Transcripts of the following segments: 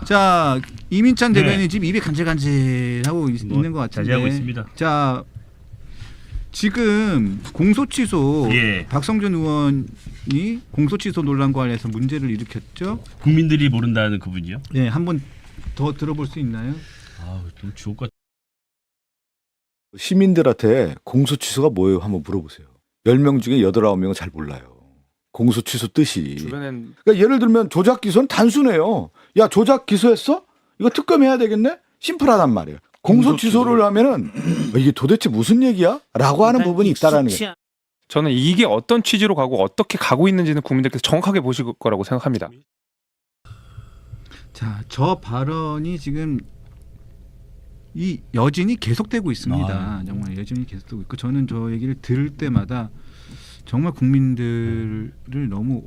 자, 이민찬 대변인 지금 입이 간질간질하고 있는 것 같은데. 자제하고 있습니다. 자, 지금 공소 취소 박성준 의원이 공소 취소 논란 관련해서 문제를 일으켰죠. 국민들이 모른다는 그분이요? 네, 한번 더 들어볼 수 있나요? 아, 좀 주옥 같. 시민들한테 공소 취소가 뭐예요? 한번 물어보세요. 10명 중에 8, 9명은 잘 몰라요. 공소 취소 뜻이. 주변엔 그러니까 예를 들면 조작 기소는 단순해요. 야, 조작 기소했어? 이거 특검해야 되겠네? 심플하단 말이에요. 공소 취소를 하면은 이게 도대체 무슨 얘기야? 라고 하는 부분이 있다라는 거예요. 저는 이게 어떤 취지로 가고 어떻게 가고 있는지는 국민들께서 정확하게 보실 거라고 생각합니다. 자, 저 발언이 지금 이 여진이 계속되고 있습니다. 정말 여진이 계속되고 있고 저는 저 얘기를 들을 때마다 정말 국민들을 너무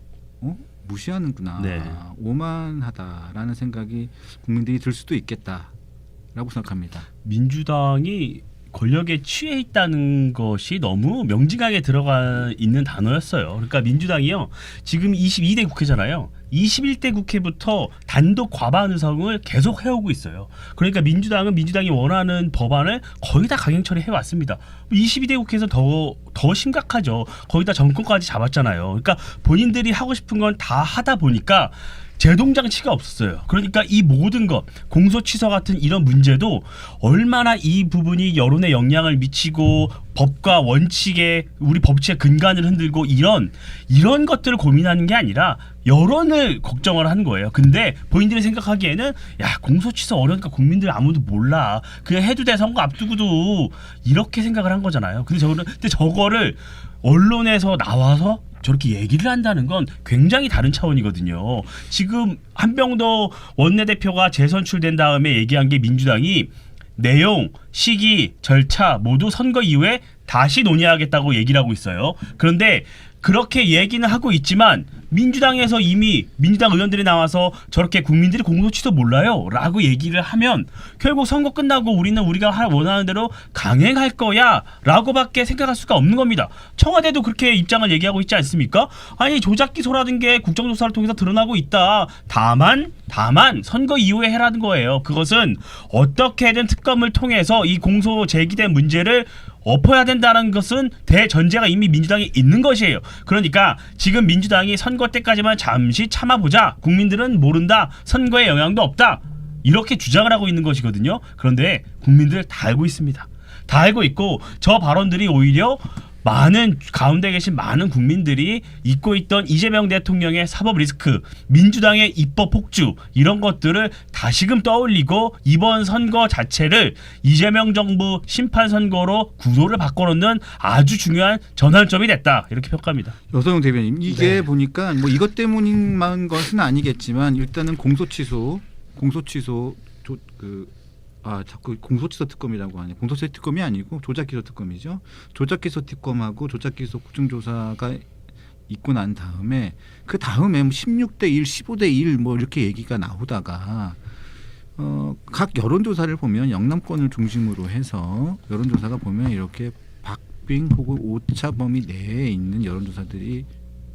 무시하는구나, 네. 오만하다라는 생각이 국민들이 들 수도 있겠다라고 생각합니다. 민주당이 권력에 취해 있다는 것이 너무 명징하게 들어가 있는 단어였어요. 그러니까 민주당이요, 지금 22대 국회잖아요. 21대 국회부터 단독 과반 의석을 계속 해오고 있어요. 그러니까 민주당은 민주당이 원하는 법안을 거의 다 강행 처리해 왔습니다. 22대 국회에서 더 심각하죠. 거의 다 정권까지 잡았잖아요. 그러니까 본인들이 하고 싶은 건 다 하다 보니까 제동장치가 없었어요. 그러니까 이 모든 것, 공소 취소 같은 이런 문제도 얼마나 이 부분이 여론에 영향을 미치고 법과 원칙에, 우리 법치의 근간을 흔들고 이런 것들을 고민하는 게 아니라 여론을 걱정을 하는 거예요. 근데 본인들이 생각하기에는 야, 공소 취소 어려우니까 국민들 아무도 몰라, 그냥 해도 돼, 선거 앞두고도, 이렇게 생각을 한 거잖아요. 근데 저거를 언론에서 나와서 저렇게 얘기를 한다는 건 굉장히 다른 차원이거든요. 지금 한병더 원내대표가 재선출된 다음에 얘기한 게 민주당이 내용, 시기, 절차 모두 선거 이후에 다시 논의하겠다고 얘기를 하고 있어요. 그런데 그렇게 얘기는 하고 있지만 민주당에서 이미 민주당 의원들이 나와서 저렇게 국민들이 공소 취소 몰라요 라고 얘기를 하면 결국 선거 끝나고 우리는 우리가 원하는 대로 강행할 거야 라고 밖에 생각할 수가 없는 겁니다. 청와대도 그렇게 입장을 얘기하고 있지 않습니까? 아니, 조작 기소라는 게 국정조사를 통해서 드러나고 있다. 다만 선거 이후에 해라는 거예요. 그것은 어떻게든 특검을 통해서 이 공소 제기된 문제를 엎어야 된다는 것은 대전제가 이미 민주당에 있는 것이에요. 그러니까 지금 민주당이 선거 때까지만 잠시 참아보자, 국민들은 모른다, 선거에 영향도 없다, 이렇게 주장을 하고 있는 것이거든요. 그런데 국민들 다 알고 있습니다. 다 알고 있고 저 발언들이 오히려 가운데 계신 많은 국민들이 잊고 있던 이재명 대통령의 사법 리스크, 민주당의 입법 폭주, 이런 것들을 다시금 떠올리고 이번 선거 자체를 이재명 정부 심판 선거로 구도를 바꿔놓는 아주 중요한 전환점이 됐다, 이렇게 평가합니다. 여성용 대변인, 이게 보니까 뭐 이것 때문인 것은 아니겠지만 일단은 공소 취소 자꾸 공소취소 특검이라고 하네. 공소취소 특검이 아니고 조작기소 특검이죠. 조작기소 특검하고 조작기소 국정조사가 있고 난 다음에 그 다음에 16대 1, 15대 1 뭐 이렇게 얘기가 나오다가 각 여론조사를 보면 영남권을 중심으로 해서 여론조사가 보면 이렇게 박빙 혹은 오차 범위 내에 있는 여론조사들이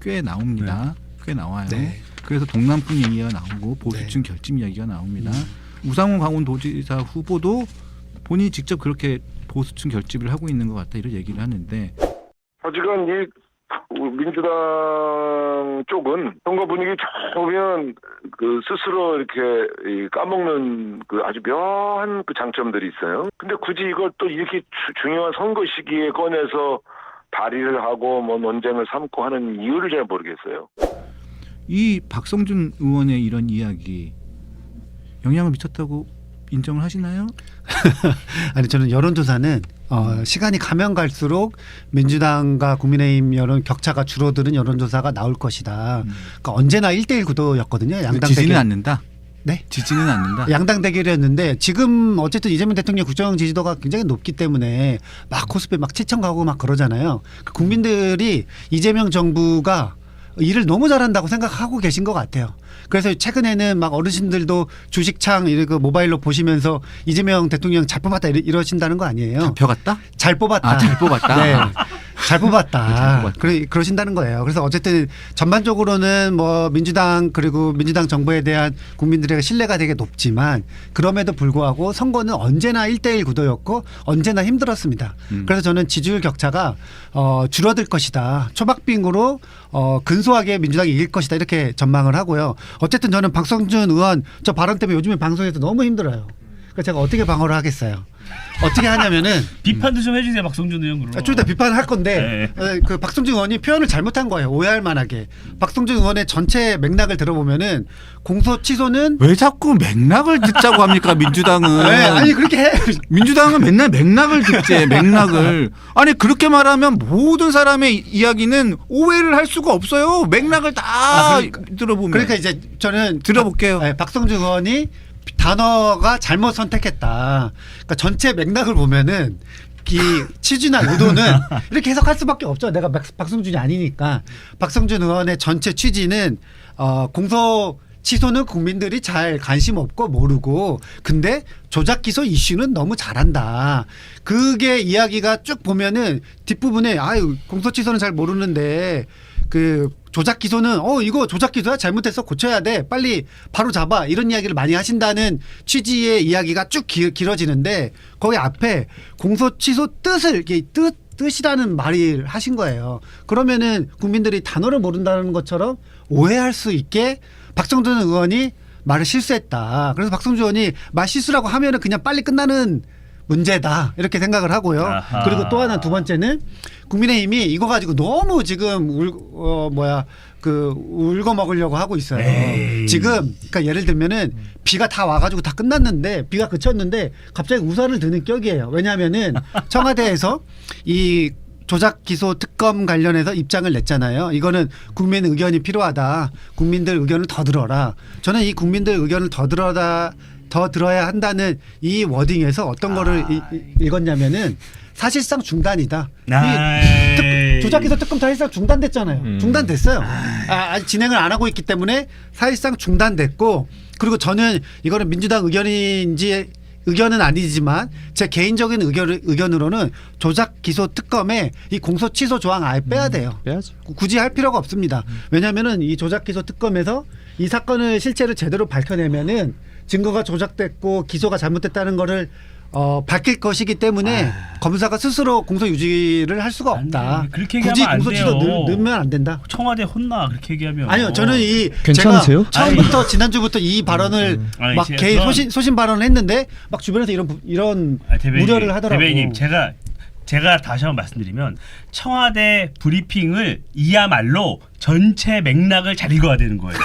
꽤 나옵니다. 꽤 나와요. 네. 그래서 동남풍 얘기가 나오고 보수층 결집 이야기가 나옵니다. 우상호 강원도지사 후보도 본인이 직접 그렇게 보수층 결집을 하고 있는 것 같다, 이런 얘기를 하는데, 하지만 이 민주당 쪽은 선거 분위기 좋으면 그 스스로 이렇게 까먹는 그 아주 묘한 그 장점들이 있어요. 근데 굳이 이걸 또 이렇게 중요한 선거 시기에 꺼내서 발의를 하고 뭐 논쟁을 삼고 하는 이유를 잘 모르겠어요. 이 박성준 의원의 이런 이야기 영향을 미쳤다고 인정을 하시나요? 아니, 저는 여론조사는 시간이 가면 갈수록 민주당과 국민의힘 여론 격차가 줄어드는 여론조사가 나올 것이다. 그러니까 언제나 1대1 구도였거든요. 양당 지지는 대결. 않는다. 네? 지지는 않는다. 양당 대결이었는데 지금 어쨌든 이재명 대통령 국정 지지도가 굉장히 높기 때문에 막 코스프레 막 치청 가고 막 그러잖아요. 국민들이 이재명 정부가 일을 너무 잘한다고 생각하고 계신 것 같아요. 그래서 최근에는 막 어르신들도 주식창 이렇게 모바일로 보시면서 이재명 대통령 잘 뽑았다 이러신다는 거 아니에요? 잡혀갔다? 잘 뽑았다. 잘 뽑았다. 네. 잘 뽑았다. 잘 뽑았다. 그러신다는 거예요. 그래서 어쨌든 전반적으로는 뭐 민주당 그리고 민주당 정부에 대한 국민들의 신뢰가 되게 높지만 그럼에도 불구하고 선거는 언제나 1대1 구도였고 언제나 힘들었습니다. 그래서 저는 지지율 격차가 줄어들 것이다. 초박빙으로 근소하게 민주당이 이길 것이다. 이렇게 전망을 하고요. 어쨌든 저는 박성준 의원 저 발언 때문에 요즘에 방송에서 너무 힘들어요. 그러니까 제가 어떻게 방어를 하겠어요. 어떻게 하냐면은 비판도 좀 해주세요, 박성준 의원. 그럼. 좀 이따 비판을 할 건데 그 박성준 의원이 표현을 잘못한 거예요. 오해할 만하게. 박성준 의원의 전체 맥락을 들어보면은 공소 취소는 왜 자꾸 맥락을 듣자고 합니까 민주당은? 네, 아니 그렇게 해. 민주당은 맨날 맥락을 듣지 맥락을. 아니 그렇게 말하면 모든 사람의 이야기는 오해를 할 수가 없어요. 맥락을 다 들어보면. 그러니까 이제 저는 들어볼게요. 박성준 의원이 단어가 잘못 선택했다. 그러니까 전체 맥락을 보면은 이 취지나 의도는 이렇게 해석할 수밖에 없죠. 내가 박성준이 아니니까. 박성준 의원의 전체 취지는 공소 취소는 국민들이 잘 관심 없고 모르고 근데 조작 기소 이슈는 너무 잘한다. 그게 이야기가 쭉 보면은 뒷부분에 아유 공소 취소는 잘 모르는데 그 조작 기소는 이거 조작 기소야 잘못해서 고쳐야 돼 빨리 바로 잡아 이런 이야기를 많이 하신다는 취지의 이야기가 쭉 길어지는데 거기 앞에 공소 취소 뜻을 이렇게 뜻이라는 말을 하신 거예요. 그러면은 국민들이 단어를 모른다는 것처럼 오해할 수 있게 박성준 의원이 말을 실수했다. 그래서 박성준 의원이 말 실수라고 하면은 그냥 빨리 끝나는 문제다 이렇게 생각을 하고요. 아하. 그리고 또 하나 두 번째는 국민의힘이 이거 가지고 너무 지금 울고 먹으려고 하고 있어요. 에이. 지금 그러니까 예를 들면은 비가 다 와가지고 다 끝났는데 비가 그쳤는데 갑자기 우산을 드는 격이에요. 왜냐하면은 청와대에서 이 조작 기소 특검 관련해서 입장을 냈잖아요. 이거는 국민 의견이 필요하다. 국민들 의견을 더 들어라. 저는 이 국민들 의견을 더 들어야 한다는 이 워딩에서 어떤 거를 읽었냐면은 사실상 중단이다. 이 조작 기소 특검 사실상 중단됐잖아요. 중단됐어요. 아직 진행을 안 하고 있기 때문에 사실상 중단됐고 그리고 저는 이거는 민주당 의견은 아니지만 제 개인적인 의견으로는 조작 기소 특검에 이 공소 취소 조항 아예 빼야 돼요. 빼야죠. 굳이 할 필요가 없습니다. 왜냐하면은 이 조작 기소 특검에서 이 사건을 실체를 제대로 밝혀내면은 증거가 조작됐고 기소가 잘못됐다는 거를 밝힐 것이기 때문에 검사가 스스로 공소 유지를 할 수가 없다. 돼. 그렇게 굳이 얘기하면 안 공소 취소 돼요. 넣으면 안 된다. 청와대 혼나 그렇게 얘기하면. 아니요, 저는 괜찮으세요? 제가 처음부터 지난주부터 이 발언을 아니, 막 개인 그건- 소신 발언을 했는데 막 주변에서 이런 우려를 하더라고요. 대변인님 제가 다시 한번 말씀드리면 청와대 브리핑을 이야말로 전체 맥락을 잘 읽어야 되는 거예요.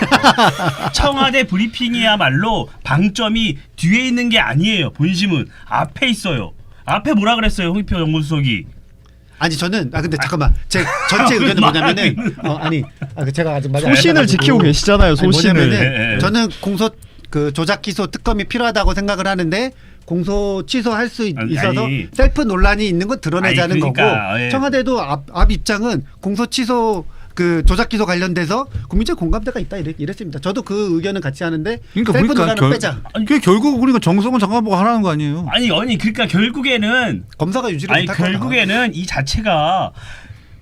청와대 브리핑이야말로 방점이 뒤에 있는 게 아니에요. 본심은 앞에 있어요. 앞에 뭐라 그랬어요, 홍익표 정무수석이? 아니 저는 근데 잠깐만 제 전체 의견은 뭐냐면은 제가 아직 말이 안 소신을 해가지고. 지키고 계시잖아요. 소신을. 뭐냐면은 예. 저는 공소 조작 기소 특검이 필요하다고 생각을 하는데 공소 취소할 수 있어서 아니. 셀프 논란이 있는 건 드러내자는 아니, 그러니까, 거고 예. 청와대도 앞 입장은 공소 취소 그 조작 기소 관련돼서 국민적 공감대가 있다 이랬습니다. 저도 그 의견은 같이 하는데 그러니까 셀프 보니까 논란은 빼자. 그게 결국 우리가 정성은 장관보고 하라는 거 아니에요? 아니 그러니까 결국에는 검사가 유지를 못할 거다. 결국에는 이 자체가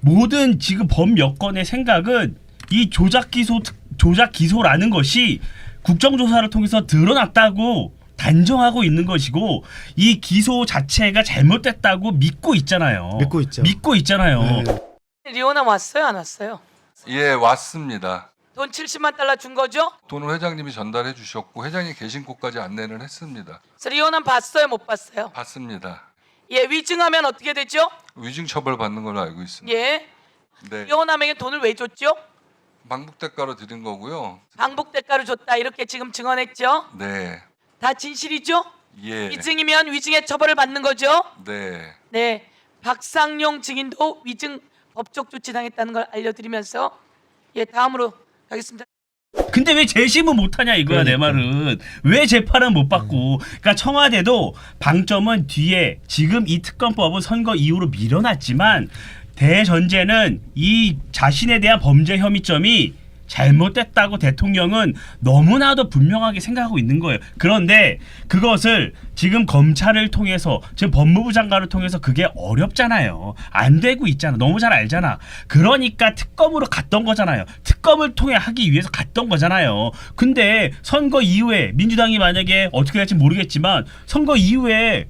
모든 지금 법 여건의 생각은 이 조작 기소라는 것이 국정조사를 통해서 드러났다고 단정하고 있는 것이고 이 기소 자체가 잘못됐다고 믿고 있잖아요. 믿고 있죠. 믿고 있잖아요. 네. 리오남 왔어요? 안 왔어요? 예, 왔습니다. 돈 70만 달러 준 거죠? 돈을 회장님이 전달해 주셨고 회장이 계신 곳까지 안내를 했습니다. 그래서 리오남 봤어요? 못 봤어요? 봤습니다. 예, 위증하면 어떻게 되죠? 위증 처벌 받는 걸로 알고 있습니다. 예, 네, 리오남에게 돈을 왜 줬죠? 방북 대가로 드린 거고요. 방북 대가로 줬다 이렇게 지금 증언했죠? 네, 다 진실이죠? 예, 위증이면 위증의 처벌을 받는 거죠? 네, 네, 박상용 증인도 위증 법적 조치 당했다는 걸 알려드리면서 예, 다음으로 가겠습니다. 근데 왜 재심은 못하냐 이거야. 내 말은 왜 재판은 못 받고. 그러니까 청와대도 방점은 뒤에 지금 이 특검법은 선거 이후로 밀어놨지만 대전제는 이 자신에 대한 범죄 혐의점이 잘못됐다고 대통령은 너무나도 분명하게 생각하고 있는 거예요. 그런데 그것을 지금 검찰을 통해서 지금 법무부 장관을 통해서 그게 어렵잖아요. 안 되고 있잖아. 너무 잘 알잖아. 그러니까 특검으로 갔던 거잖아요. 특검을 통해 하기 위해서 갔던 거잖아요. 근데 선거 이후에 민주당이 만약에 어떻게 될지 모르겠지만 선거 이후에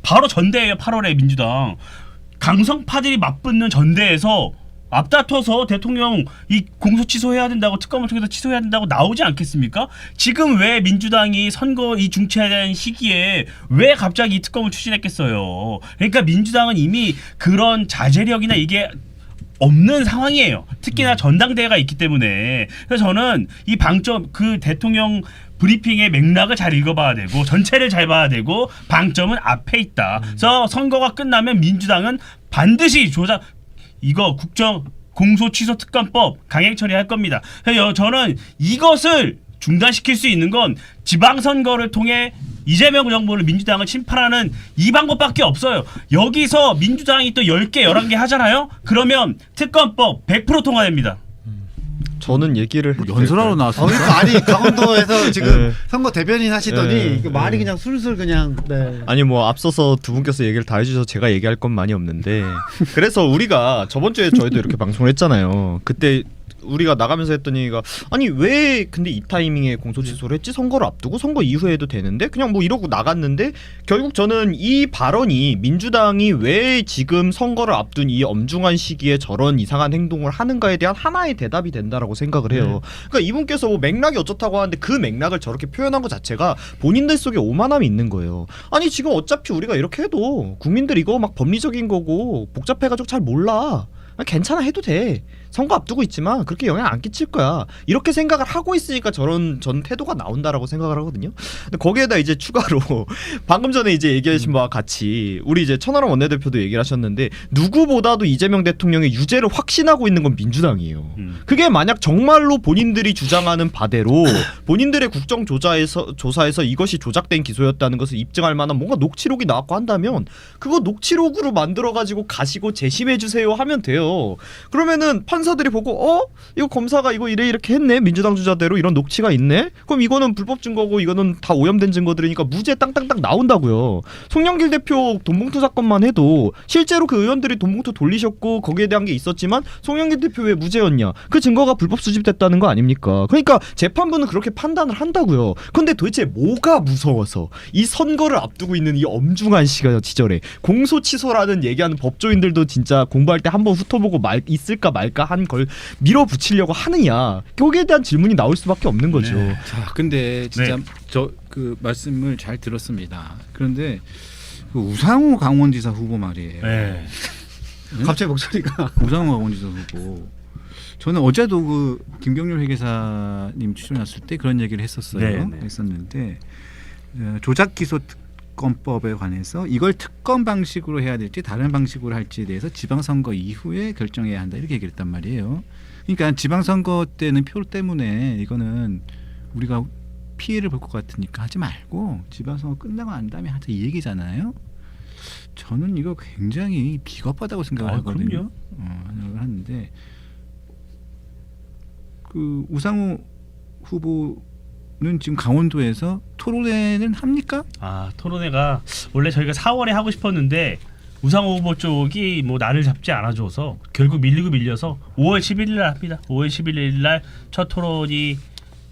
바로 전대예요. 8월에 민주당 강성파들이 맞붙는 전대에서 앞다퉈서 대통령 이 공소 취소해야 된다고 특검을 통해서 취소해야 된다고 나오지 않겠습니까? 지금 왜 민주당이 선거 이 중차된 시기에 왜 갑자기 이 특검을 추진했겠어요? 그러니까 민주당은 이미 그런 자제력이나 이게 없는 상황이에요. 특히나 전당대회가 있기 때문에. 그래서 저는 이 방점 그 대통령 브리핑의 맥락을 잘 읽어봐야 되고 전체를 잘 봐야 되고 방점은 앞에 있다. 그래서 선거가 끝나면 민주당은 반드시 이거 국정 공소 취소 특검법 강행 처리할 겁니다. 그래서 저는 이것을 중단시킬 수 있는 건 지방선거를 통해 이재명 정부를 민주당을 심판하는 이 방법밖에 없어요. 여기서 민주당이 또 10개, 11개 하잖아요. 그러면 특검법 100% 통과됩니다. 저는 얘기를 연설하러 나왔어요. 그러니까 아니 강원도에서 지금 네. 선거 대변인 하시더니 네. 그 말이 그냥 술술 그냥 네. 아니 뭐 앞서서 두 분께서 얘기를 다 해주셔서 제가 얘기할 건 많이 없는데 그래서 우리가 저번 주에 저희도 이렇게 방송을 했잖아요. 그때 우리가 나가면서 했던 얘기가 아니 왜 근데 이 타이밍에 공소 취소를 했지? 선거를 앞두고 선거 이후에 해도 되는데 그냥 뭐 이러고 나갔는데 결국 저는 이 발언이 민주당이 왜 지금 선거를 앞둔 이 엄중한 시기에 저런 이상한 행동을 하는가에 대한 하나의 대답이 된다라고 생각을 해요. 그러니까 이분께서 뭐 맥락이 어쩌다고 하는데 그 맥락을 저렇게 표현한 것 자체가 본인들 속에 오만함이 있는 거예요. 아니 지금 어차피 우리가 이렇게 해도 국민들 이거 막 법리적인 거고 복잡해가지고 잘 몰라. 괜찮아 해도 돼. 선거 앞두고 있지만 그렇게 영향 안 끼칠 거야. 이렇게 생각을 하고 있으니까 저런 태도가 나온다라고 생각을 하거든요. 근데 거기에다 이제 추가로 방금 전에 이제 얘기하신 바와 같이 우리 이제 천하람 원내대표도 얘기를 하셨는데 누구보다도 이재명 대통령의 유죄를 확신하고 있는 건 민주당이에요. 그게 만약 정말로 본인들이 주장하는 바대로 본인들의 국정조사에서 이것이 조작된 기소였다는 것을 입증할 만한 뭔가 녹취록이 나왔고 한다면 그거 녹취록으로 만들어가지고 가시고 재심해주세요 하면 돼요. 그러면은 판사들이 보고 이거 검사가 이거 이렇게 했네. 민주당 주자대로 이런 녹취가 있네. 그럼 이거는 불법 증거고 이거는 다 오염된 증거들이니까 무죄 땅땅땅 나온다고요. 송영길 대표 돈봉투 사건만 해도 실제로 그 의원들이 돈봉투 돌리셨고 거기에 대한 게 있었지만 송영길 대표 왜 무죄였냐. 그 증거가 불법 수집됐다는 거 아닙니까? 그러니까 재판부는 그렇게 판단을 한다고요. 근데 도대체 뭐가 무서워서 이 선거를 앞두고 있는 이 엄중한 시절에 공소 취소라는 얘기하는 법조인들도 진짜 공부할 때 한번 훑어보고 있을까 말까 한 걸 밀어붙이려고 하느냐. 거기에 대한 질문이 나올 수밖에 없는 거죠. 네. 자, 근데 진짜 저 그 말씀을 잘 들었습니다. 그런데 그 우상호 강원지사 후보 말이에요. 네. 갑자기 목소리가 우상호 강원지사 후보. 저는 어제도 그 김경률 회계사님 출연했을 때 그런 얘기를 했었어요. 네. 했었는데 조작 기소 특검법에 관해서 이걸 특검 방식으로 해야 될지 다른 방식으로 할지에 대해서 지방선거 이후에 결정해야 한다 이렇게 얘기를 했단 말이에요. 그러니까 지방선거 때는 표 때문에 이거는 우리가 피해를 볼 것 같으니까 하지 말고 지방선거 끝나고 난 다음에 하자 이 얘기잖아요. 저는 이거 굉장히 비겁하다고 생각을 하거든요. 그럼요. 생각을 하는데 그 우상호 후보는 지금 강원도에서 토론회는 합니까? 토론회가 원래 저희가 4월에 하고 싶었는데 우상호 후보 쪽이 뭐 날을 잡지 않아줘서 결국 밀려서 5월 11일 날 합니다. 5월 11일 날 첫 토론이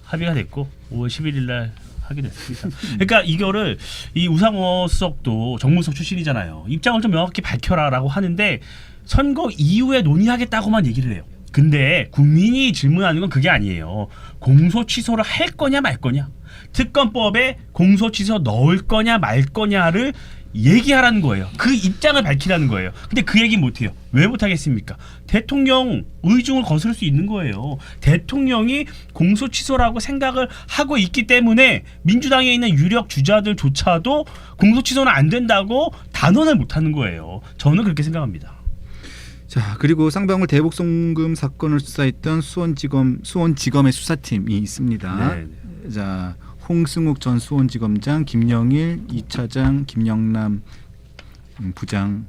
합의가 됐고 5월 11일 날 하게 됐습니다. 그러니까 이거를 이 우상호 수석도 정무수석 출신이잖아요. 입장을 좀 명확히 밝혀라라고 하는데 선거 이후에 논의하겠다고만 얘기를 해요. 근데 국민이 질문하는 건 그게 아니에요. 공소 취소를 할 거냐 말 거냐. 특검법에 공소 취소 넣을 거냐 말 거냐를 얘기하라는 거예요. 그 입장을 밝히라는 거예요. 근데 그 얘기 못해요. 왜 못하겠습니까? 대통령 의중을 거스를 수 있는 거예요. 대통령이 공소 취소라고 생각을 하고 있기 때문에 민주당에 있는 유력 주자들조차도 공소 취소는 안 된다고 단언을 못하는 거예요. 저는 그렇게 생각합니다. 자, 그리고 쌍방울 대북 송금 사건을 수사했던 수원지검의 수사팀이 있습니다. 네. 자, 홍승욱 전 수원지검장, 김영일 2차장, 김영남 부장,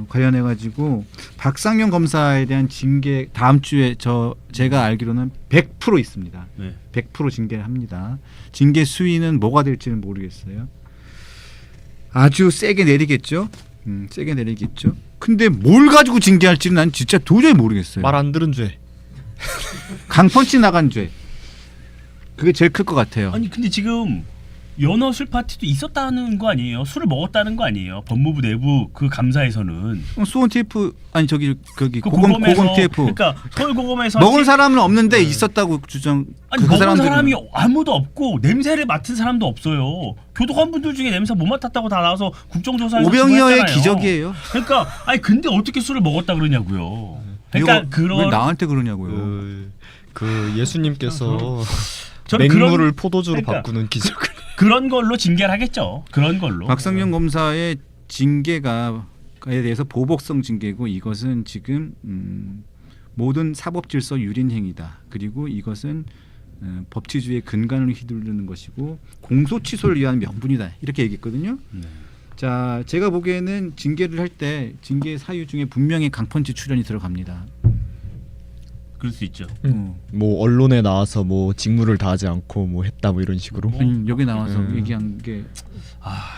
관련해 가지고 박상영 검사에 대한 징계 다음 주에 제가 알기로는 100% 있습니다. 네. 100% 징계를 합니다. 징계 수위는 뭐가 될지는 모르겠어요. 아주 세게 내리겠죠. 세게 내리겠죠. 근데 뭘 가지고 징계할지는 난 진짜 도저히 모르겠어요. 말 안 들은 죄. 강펀치 나간 죄. 그게 제일 클 것 같아요. 아니 근데 지금 연어 술 파티도 있었다는 거 아니에요? 술을 먹었다는 거 아니에요? 법무부 내부 그 감사에서는 수원 TF 아니 저기 그 고검 TF 그러니까 서울 고검에서 먹은 사람은 없는데 있었다고 주장. 아니 먹은 사람이 아무도 없고 냄새를 맡은 사람도 없어요. 교도관 분들 중에 냄새 못 맡았다고 다 나와서 국정조사에서 오병이어의 증거했잖아요. 기적이에요. 그러니까 아니 근데 어떻게 술을 먹었다 그러냐고요. 그러니까 왜 나한테 그러냐고요. 그 예수님께서 저는 맹물을 포도주로 그러니까 바꾸는 기적을. 그런 걸로 징계를 하겠죠. 그런 걸로. 박상영 검사의 징계에 대해서 보복성 징계고 이것은 지금 모든 사법질서 유린 행위다. 그리고 이것은 법치주의의 근간을 휘두르는 것이고 공소 취소를 위한 명분이다. 이렇게 얘기했거든요. 자, 제가 보기에는 징계를 할 때 징계 사유 중에 분명히 강펀치 출연이 들어갑니다. 그럴 수 있죠. 뭐 언론에 나와서 뭐 직무를 다하지 않고 뭐 했다 뭐 이런 식으로. 여기 나와서 얘기한 게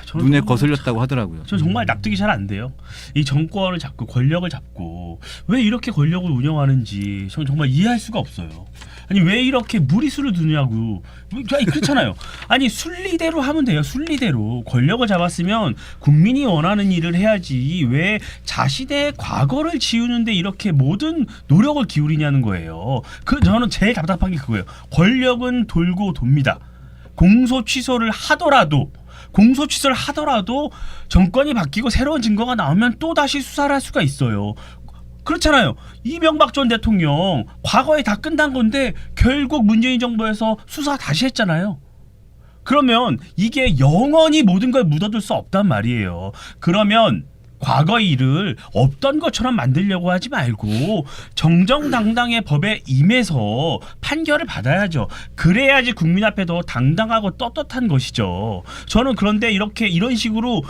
저는 눈에 정말- 거슬렸다고 하더라고요. 저 정말 납득이 잘 안 돼요. 이 정권을 잡고 권력을 잡고 왜 이렇게 권력을 운영하는지 저는 정말 이해할 수가 없어요. 아니 왜 이렇게 무리수를 두냐고. 아니 그렇잖아요. 아니 순리대로 하면 돼요. 순리대로 권력을 잡았으면 국민이 원하는 일을 해야지 왜 자신의 과거를 지우는데 이렇게 모든 노력을 기울이냐는 거예요. 저는 제일 답답한 게 그거예요. 권력은 돌고 돕니다. 공소 취소를 하더라도 정권이 바뀌고 새로운 증거가 나오면 또 다시 수사를 할 수가 있어요. 그렇잖아요. 이명박 전 대통령 과거에 다 끝난 건데 결국 문재인 정부에서 수사 다시 했잖아요. 그러면 이게 영원히 모든 걸 묻어둘 수 없단 말이에요. 그러면 과거 일을 없던 것처럼 만들려고 하지 말고 정정당당의 법에 임해서 판결을 받아야죠. 그래야지 국민 앞에 더 당당하고 떳떳한 것이죠. 저는 그런데 이런 식으로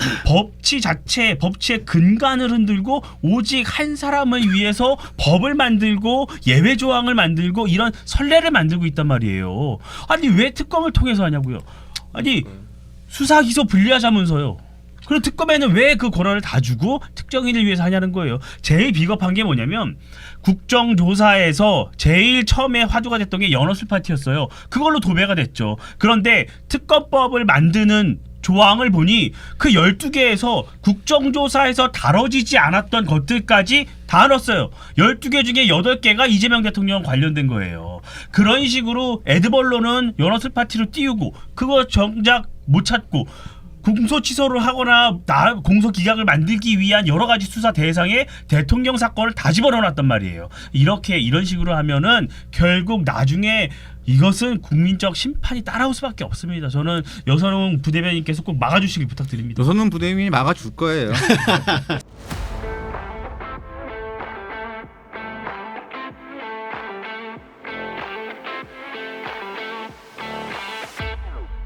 법치의 근간을 흔들고 오직 한 사람을 위해서 법을 만들고 예외 조항을 만들고 이런 선례를 만들고 있단 말이에요. 아니 왜 특검을 통해서 하냐고요. 아니 수사 기소 분리하자면서요. 그럼 특검에는 왜 그 권한을 다 주고 특정인을 위해서 하냐는 거예요. 제일 비겁한 게 뭐냐면 국정조사에서 제일 처음에 화두가 됐던 게 연어술 파티였어요. 그걸로 도배가 됐죠. 그런데 특검법을 만드는 조항을 보니 그 12개에서 국정조사에서 다뤄지지 않았던 것들까지 다 넣었어요. 12개 중에 8개가 이재명 대통령 관련된 거예요. 그런 식으로 에드벌로는 연어술 파티로 띄우고 그거 정작 못 찾고 공소 취소를 하거나 공소 기각을 만들기 위한 여러 가지 수사 대상에 대통령 사건을 다 집어넣어놨단 말이에요. 이런 식으로 하면은 결국 나중에 이것은 국민적 심판이 따라올 수밖에 없습니다. 저는 여선웅 부대변인께서 꼭 막아주시길 부탁드립니다. 여선웅 부대변인이 막아줄 거예요.